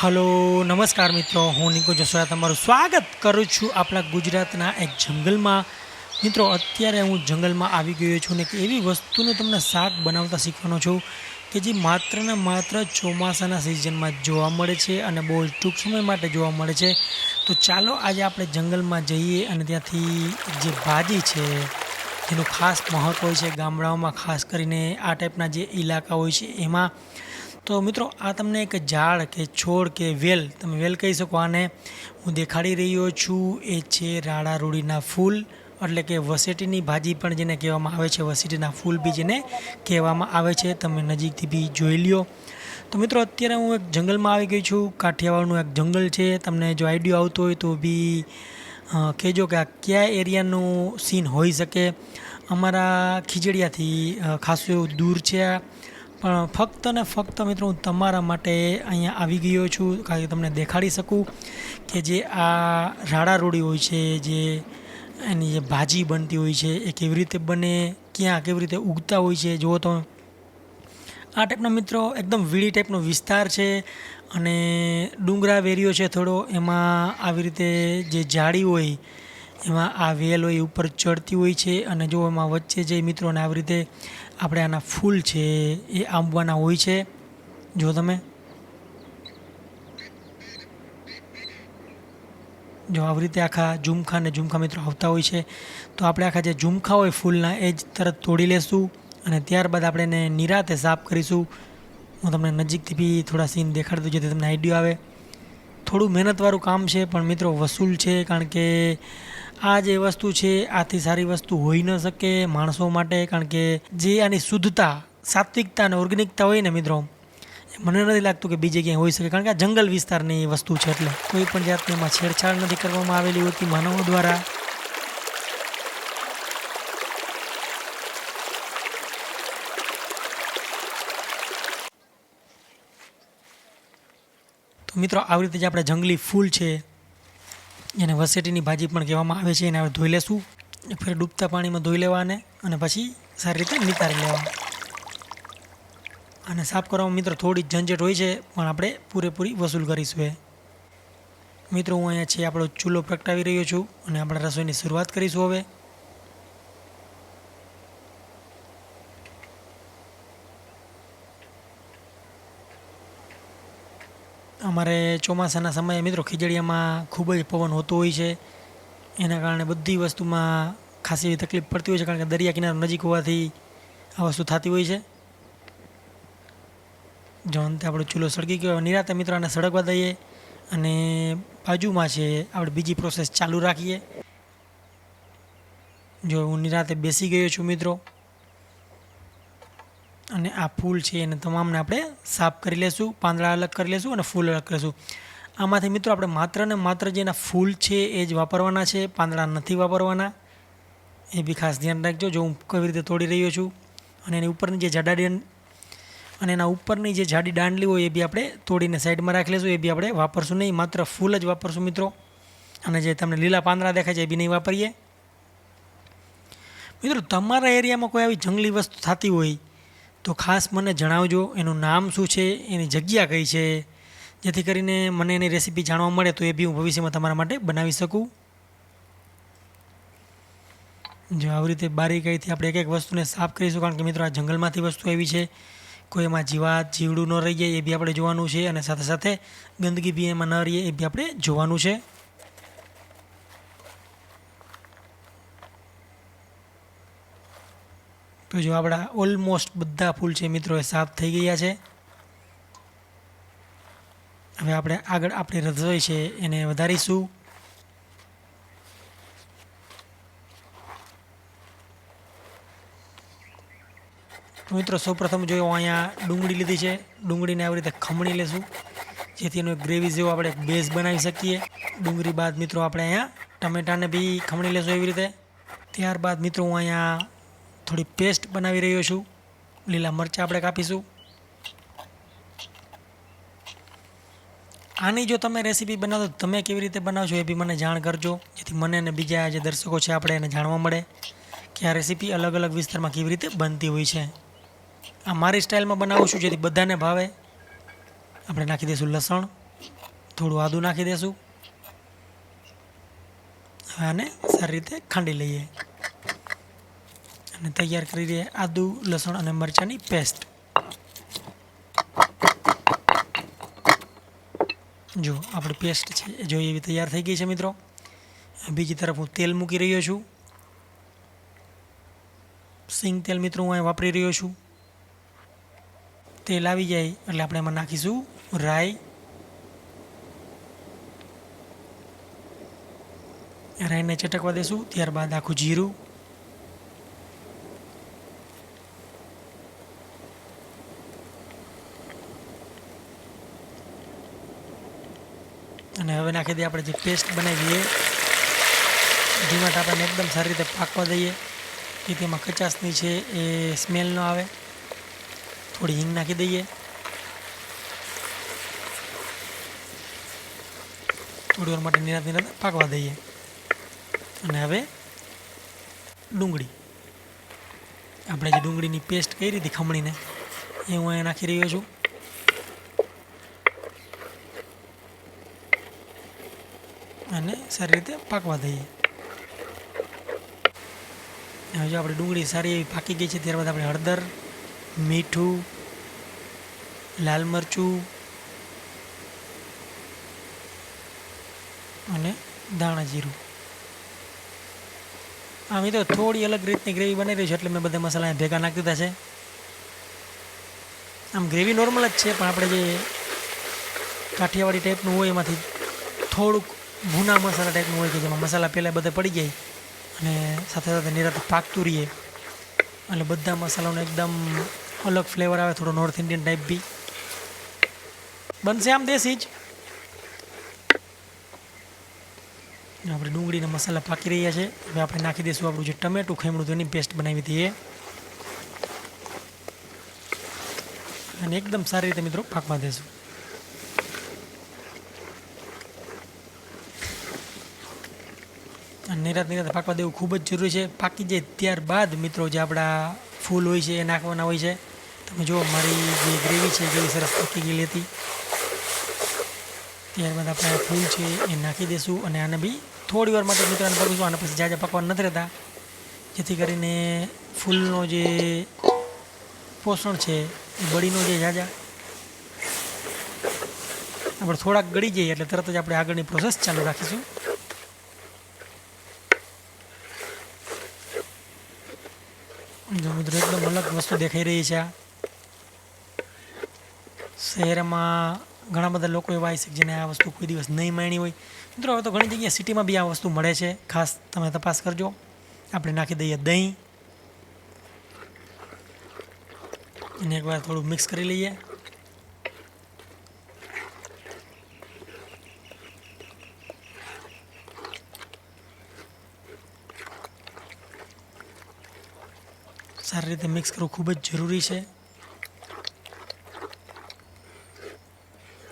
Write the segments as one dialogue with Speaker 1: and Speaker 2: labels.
Speaker 1: Hello નમસ્કાર મિત્રો, હું નિકુ જસોયા તમારું સ્વાગત કરું છું આપણા ગુજરાતના એક જંગલમાં. મિત્રો અત્યારે હું જંગલમાં આવી ગયો છું ને કે એવી વસ્તુનું તમને શાક બનાવતા શીખવાનો છું કે જે માત્ર ને માત્ર ચોમાસાના સિઝનમાં જોવા મળે છે અને બહુ ટૂંક સમય માટે જોવા મળે છે. તો ચાલો આજે આપણે જંગલમાં જઈએ અને ત્યાંથી જે ભાજી છે જેનું ખાસ મહત્ત્વ હોય છે ગામડાઓમાં, ખાસ કરીને આ ટાઈપના જે ઇલાકા હોય છે એમાં. તો મિત્રો આ તમને એક ઝાડ કે છોડ કે વેલ, તમે વેલ કહી શકો આને, હું દેખાડી રહ્યો છું. એ છે રાડા રૂડીના ફૂલ, એટલે કે વસેટીની ભાજી પણ જેને કહેવામાં આવે છે, વસેટીના ફૂલ બી જેને કહેવામાં આવે છે. તમે નજીકથી બી જોઈ લ્યો. તો મિત્રો અત્યારે હું એક જંગલમાં આવી ગઈ છું. કાઠિયાવાડનું એક જંગલ છે. તમને જો આઈડિયો આવતો હોય તો બી કહેજો કે આ કયા એરિયાનું સીન હોઈ શકે. અમારા ખીજડીયાથી ખાસું એવું દૂર છે આ, પણ ફક્ત ને ફક્ત મિત્રો હું તમારા માટે અહીંયા આવી ગયો છું કારણ કે તમને દેખાડી શકું કે જે આ રાડા રોડી હોય છે, જે એની જે ભાજી બનતી હોય છે એ કેવી રીતે બને, ક્યાં કેવી રીતે ઉગતા હોય છે. જુઓ તો આ ટાઈપનો મિત્રો એકદમ વીડી ટાઈપનો વિસ્તાર છે અને ડુંગરા વેરીઓ છે થોડો, એમાં આવી રીતે જે ઝાડી હોય એમાં આ વેલ હોય ઉપર ચડતી હોય છે. અને જો એમાં વચ્ચે જે મિત્રોને આવી રીતે આપણે આના ફૂલ છે એ આંબવાના હોય છે. જો તમે જો આવી રીતે આખા ઝુમખા ને ઝુમખા મિત્રો આવતા હોય છે. તો આપણે આખા જે ઝુમખા હોય ફૂલના એ જ તરત તોડી લેશું અને ત્યારબાદ આપણે એને નિરાતે સાફ કરીશું. હું તમને નજીકથી બી થોડા સીન દેખાડી દઉં જેથી તમને આઈડિયો આવે. થોડું મહેનતવાળું કામ છે પણ મિત્રો વસૂલ છે, કારણ કે આ જે વસ્તુ છે આથી સારી વસ્તુ હોઈ ન શકે માણસો માટે. કારણ કે જે આની શુદ્ધતા, સાત્વિકતા અને ઓર્ગેનિકતા હોય ને મિત્રો, મને નથી લાગતું કે બીજે ક્યાંય હોઈ શકે, કારણ કે આ જંગલ વિસ્તારની વસ્તુ છે એટલે કોઈ પણ જાતની એમાં છેડછાડ નથી કરવામાં આવેલી હોતી માનવો દ્વારા. તો મિત્રો આવી રીતે જે આપણે જંગલી ફૂલ છે એને વસેટીની ભાજી પણ કહેવામાં આવે છે, એને આપણે ધોઈ લેશું. ફરી ડૂબતા પાણીમાં ધોઈ લેવાને અને પછી સારી રીતે નિતારી લેવા. અને સાફ કરવામાં મિત્રો થોડી ઝંઝટ હોય છે પણ આપણે પૂરેપૂરી વસૂલ કરીશું. મિત્રો હું અહીંયા છે આપણો ચૂલો પ્રગટાવી રહ્યો છું અને આપણે રસોઈની શરૂઆત કરીશું હવે. અમારે ચોમાસાના સમયે મિત્રો ખીજડીયામાં ખૂબ જ પવન હોતો હોય છે, એના કારણે બધી વસ્તુમાં ખાસી એવી તકલીફ પડતી હોય છે, કારણ કે દરિયા કિનારો નજીક હોવાથી આ વસ્તુ થતી હોય છે. જો અંતે આપણો ચૂલો સળગી ગયો. નિરાતે મિત્રો આને સળગવા દઈએ અને બાજુમાં છે આપણે બીજી પ્રોસેસ ચાલુ રાખીએ. જો હું નિરાતે બેસી ગયો છું મિત્રો, અને આ ફૂલ છે એને તમામને આપણે સાફ કરી લેશું, પાંદડા અલગ કરી લેશું અને ફૂલ અલગ કરીશું. આમાંથી મિત્રો આપણે માત્ર ને માત્ર જે એના ફૂલ છે એ જ વાપરવાના છે, પાંદડા નથી વાપરવાના. એ બી ખાસ ધ્યાન રાખજો. જો હું કેવી રીતે તોડી રહ્યો છું અને એની ઉપરની જે અને એના ઉપરની જે જાડી દાંડલી હોય એ બી આપણે તોડીને સાઈડમાં રાખી લઈશું. એ બી આપણે વાપરશું નહીં, માત્ર ફૂલ જ વાપરશું મિત્રો. અને જે તમને લીલા પાંદડા દેખાય છે એ બી નહીં વાપરીએ. મિત્રો તમારા એરિયામાં કોઈ આવી જંગલી વસ્તુ થતી હોય તો ખાસ મને જણાવજો. એનું નામ શું છે, એની જગ્યા કઈ છે, જેથી કરીને મને એની રેસીપી જાણવા મળે તો એ બી હું ભવિષ્યમાં તમારા માટે બનાવી શકું. જો આવી રીતે બારીકાઈથી આપણે એક એક વસ્તુને સાફ કરીશું, કારણ કે મિત્રો આ જંગલમાંથી વસ્તુ એવી છે કોઈ એમાં જીવડું ન રહી જાય એ બી આપણે જોવાનું છે, અને સાથે સાથે ગંદકી બી એમાં ન રહીએ એ બી આપણે જોવાનું છે. તો જો આપણા ઓલમોસ્ટ બધા ફૂલ છે મિત્રો એ સાફ થઈ ગયા છે. હવે આપણે આગળ આપણી રસોઈ છે એને વધારીશું. તો મિત્રો સૌપ્રથમ જો અહીંયા ડુંગળી લીધી છે, ડુંગળીને આવી રીતે ખમણી લેશું જેથી એનો ગ્રેવી જેવો આપણે બેઝ બનાવી શકીએ. ડુંગળી બાદ મિત્રો આપણે અહીંયા ટમેટાને બી ખમણી લેશું એવી રીતે. ત્યારબાદ મિત્રો હું અહીંયા થોડી પેસ્ટ બનાવી રહ્યો છું. લીલા મરચાં આપણે કાપીશું. આની જો તમે રેસીપી બનાવો તો તમે કેવી રીતે બનાવશો એ બી મને જાણ કરજો, જેથી મને અને બીજા જે દર્શકો છે આપણે એને જાણવા મળે કે આ રેસીપી અલગ અલગ વિસ્તારમાં કેવી રીતે બનતી હોય છે. આ મારી સ્ટાઇલમાં બનાવું છું જેથી બધાને ભાવે. આપણે નાખી દઈશું લસણ, થોડું આદું નાખી દઈશું. આને સારી રીતે ખાંડી લઈએ અને તૈયાર કરી દઈએ આદું, લસણ અને મરચાંની પેસ્ટ. જો આપણી પેસ્ટ છે એ જો એવી તૈયાર થઈ ગઈ છે મિત્રો. બીજી તરફ હું તેલ મૂકી રહ્યો છું. સિંગ તેલ મિત્રો હું અહીં વાપરી રહ્યો છું. તેલ આવી જાય એટલે આપણે એમાં નાખીશું રાઈ. રાઈને ચટકવા દઈશું. ત્યારબાદ આખું જીરું, અને હવે નાખી દઈએ આપણે જે પેસ્ટ બનાવી એ. ધીમા ટાપાને એકદમ સારી રીતે પાકવા દઈએ કે તેમાં કચાશની છે એ સ્મેલ ન આવે. થોડી હિંગ નાખી દઈએ. થોડી વાર માટે નિરાતે પાકવા દઈએ. અને હવે ડુંગળી, આપણે જે ડુંગળીની પેસ્ટ કરી હતી ખમણીને એ હું અહીંયા નાખી રહ્યો છું. અને સારી રીતે પાકવા દઈએ. હવે જો આપણી ડુંગળી સારી એવી પાકી ગઈ છે ત્યારબાદ આપણે હળદર, મીઠું, લાલ મરચું અને ધાણા જીરું. આમ તો થોડી અલગ રીતની ગ્રેવી બનાવી રહી છે એટલે મેં બધા મસાલા ભેગા નાખી દીધા છે. આમ ગ્રેવી નોર્મલ જ છે પણ આપણે જે કાઠિયાવાડી ટાઈપનું હોય એમાંથી થોડુંક ભૂના મસાલા ટાઈપનું હોય કે જેમાં મસાલા પહેલાં બધા પડી જાય અને સાથે સાથે નિરાતે પાકતું રહીએ એટલે બધા મસાલાનો એકદમ અલગ ફ્લેવર આવે. થોડો નોર્થ ઇન્ડિયન ટાઈપ બી બનશે આમ દેશી જ. આપણે ડુંગળીના મસાલા પાકી રહ્યા છે. હવે આપણે નાખી દઈશું આપણું જે ટમેટું ખેમણું તો એની પેસ્ટ બનાવી હતી એ. અને એકદમ સારી રીતે મિત્રો પાકવા દેશું. અને નિરાતે પાકવા દેવું ખૂબ જ જરૂરી છે. પાકી જાય ત્યારબાદ મિત્રો જે આપણા ફૂલ હોય છે એ નાખવાના હોય છે. તમે જુઓ મારી જે ગ્રેવી છે કેવી સરસ પાકી ગયેલી હતી. ત્યારબાદ આપણે ફૂલ છે એ નાખી દઈશું અને આને બી થોડી વાર માટે મિત્રો આને પકવીશું. આને પછી જાજા પકવા નથી રહેતા જેથી કરીને ફૂલનો જે પોષણ છે એ બળીનો જે જાજા આપણે થોડાક ગળી જઈએ એટલે તરત જ આપણે આગળની પ્રોસેસ ચાલુ રાખીશું. જો મિત્રો એકદમ અલગ વસ્તુ દેખાઈ રહી છે. આ શહેરમાં ઘણા બધા લોકો એવા હશે જેને આ વસ્તુ કોઈ દિવસ નહીં માણી હોય. મિત્રો હવે તો ઘણી જગ્યાએ સિટીમાં બી આ વસ્તુ મળે છે. ખાસ તમે તપાસ કરજો. આપણે નાખી દઈએ દહીં અને એકવાર થોડું મિક્સ કરી લઈએ. સારી રીતે મિક્સ કરવું ખૂબ જ જરૂરી છે.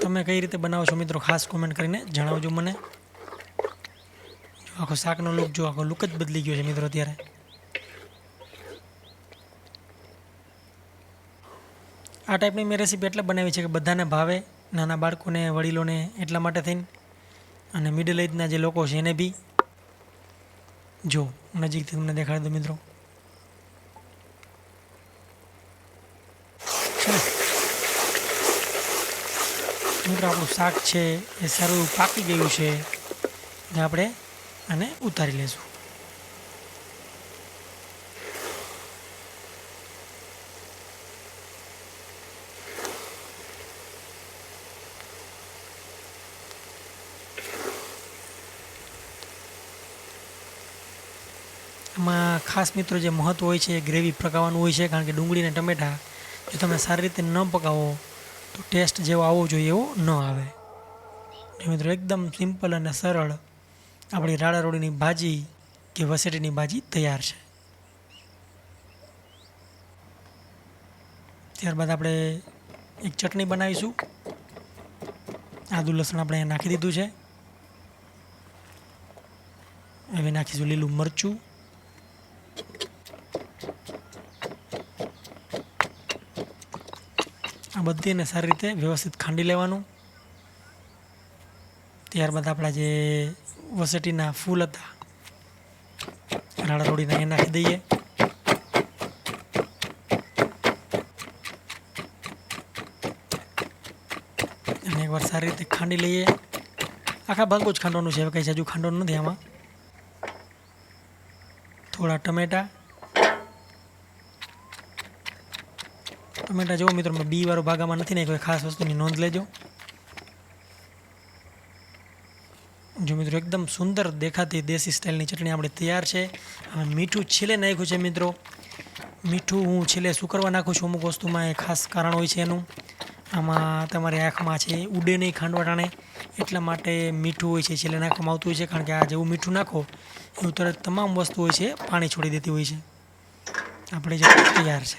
Speaker 1: તમે કઈ રીતે બનાવો છો મિત્રો ખાસ કોમેન્ટ કરીને જણાવજો મને. આખો શાકનો લુક જો આખો લુક જ બદલી ગયો છે મિત્રો અત્યારે. આ ટાઈપની મેં રેસીપી એટલે બનાવી છે કે બધાને ભાવે, નાના બાળકોને, વડીલોને, એટલા માટે થઈને અને મિડલ એજના જે લોકો છે એને બી. જો નજીકથી તમને દેખાડી દો મિત્રો. મિત્રો આપણું શાક છે એ સારું એવું પાકી ગયું છે. આપણે આને ઉતારી લઈશું. આમાં ખાસ મિત્રો જે મહત્ત્વ હોય છે એ ગ્રેવી પકાવવાનું હોય છે. કારણ કે ડુંગળી અને ટમેટાં જો તમે સારી રીતે ન પકાવો તો ટેસ્ટ જેવો આવવો જોઈએ એવો ન આવે. મિત્રો એકદમ સિમ્પલ અને સરળ આપણી રાડા રોડીની ભાજી કે વસેટીની ભાજી તૈયાર છે. ત્યારબાદ આપણે એક ચટણી બનાવીશું. આદુ લસણ આપણે નાખી દીધું છે. હવે નાખીશું લીલું મરચું, આ બધીને સારી રીતે વ્યવસ્થિત ખાંડી લેવાનું. ત્યારબાદ આપણા જે વસેટીના ફૂલ હતા રાડા રોડીના એ નાખી દઈએ. અને એકવાર સારી રીતે ખાંડી લઈએ. આખા ભાગો જ ખાંડવાનું છે, કંઈ હજુ ખાંડવાનું નથી. આમાં થોડા ટમેટા જુઓ મિત્રો, મેં બી વાળો ભાગામાં નથી નાખ્યો, ખાસ વસ્તુની નોંધ લેજો. જો મિત્રો એકદમ સુંદર દેખાતી દેશી સ્ટાઇલની ચટણી આપણે તૈયાર છે. મીઠું છેલ્લે નાખ્યું છે મિત્રો. મીઠું હું છેલ્લે શું કરવા નાખું છું, અમુક વસ્તુમાં એ ખાસ કારણ હોય છે એનું. આમાં તમારી આંખમાં છે ઉડે નહીં ખાંડવાટાણે, એટલા માટે મીઠું હોય છે છેલ્લે નાખવામાં આવતું હોય છે. કારણ કે આ જેવું મીઠું નાખો એવું તરત તમામ વસ્તુ હોય છે પાણી છોડી દેતી હોય છે. આપણે જે તૈયાર છે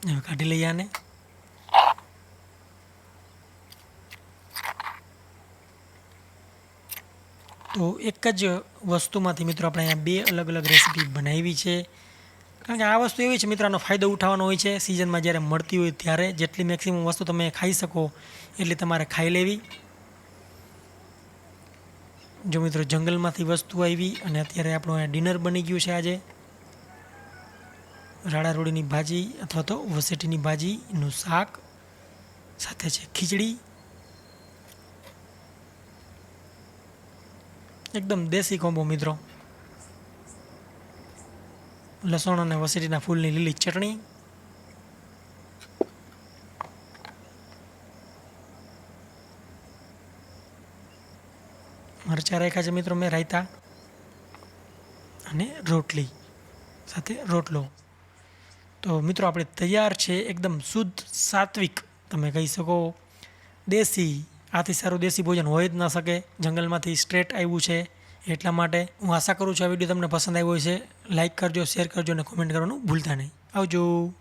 Speaker 1: હવે કાઢી લઈએ આને. તો એક જ વસ્તુમાંથી મિત્રો આપણે અહીંયા બે અલગ અલગ રેસીપી બનાવી છે. કારણ કે આ વસ્તુ એવી છે મિત્રો, આનો ફાયદો ઉઠાવવાનો હોય છે. સિઝનમાં જ્યારે મળતી હોય ત્યારે જેટલી મેક્સિમમ વસ્તુ તમે ખાઈ શકો એટલી તમારે ખાઈ લેવી. જો મિત્રો જંગલમાંથી વસ્તુ આવી અને અત્યારે આપણું અહીંયા ડિનર બની ગયું છે. આજે રાડા રોડીની ભાજી અથવા તો વસેટીની ભાજીનું શાક સાથે છે ખીચડી. એકદમ દેશી કોમ્બો મિત્રો. લસણ અને વસેટીના ફૂલની લીલી ચટણી, મરચાં રાખ્યા છે મિત્રો મેં રાયતા, અને રોટલી સાથે રોટલો. તો મિત્રો આપણે તૈયાર છે એકદમ શુદ્ધ સાત્વિક, તમે કહી શકો દેશી. આથી સારું દેશી ભોજન હોય જ ન શકે. જંગલમાંથી સ્ટ્રેટ આવ્યું છે એટલા માટે. હું આશા કરું છું આ વિડીયો તમને પસંદ આવ્યો છે. લાઇક કરજો, શેર કરજો અને કોમેન્ટ કરવાનું ભૂલતા નહીં. આવજો.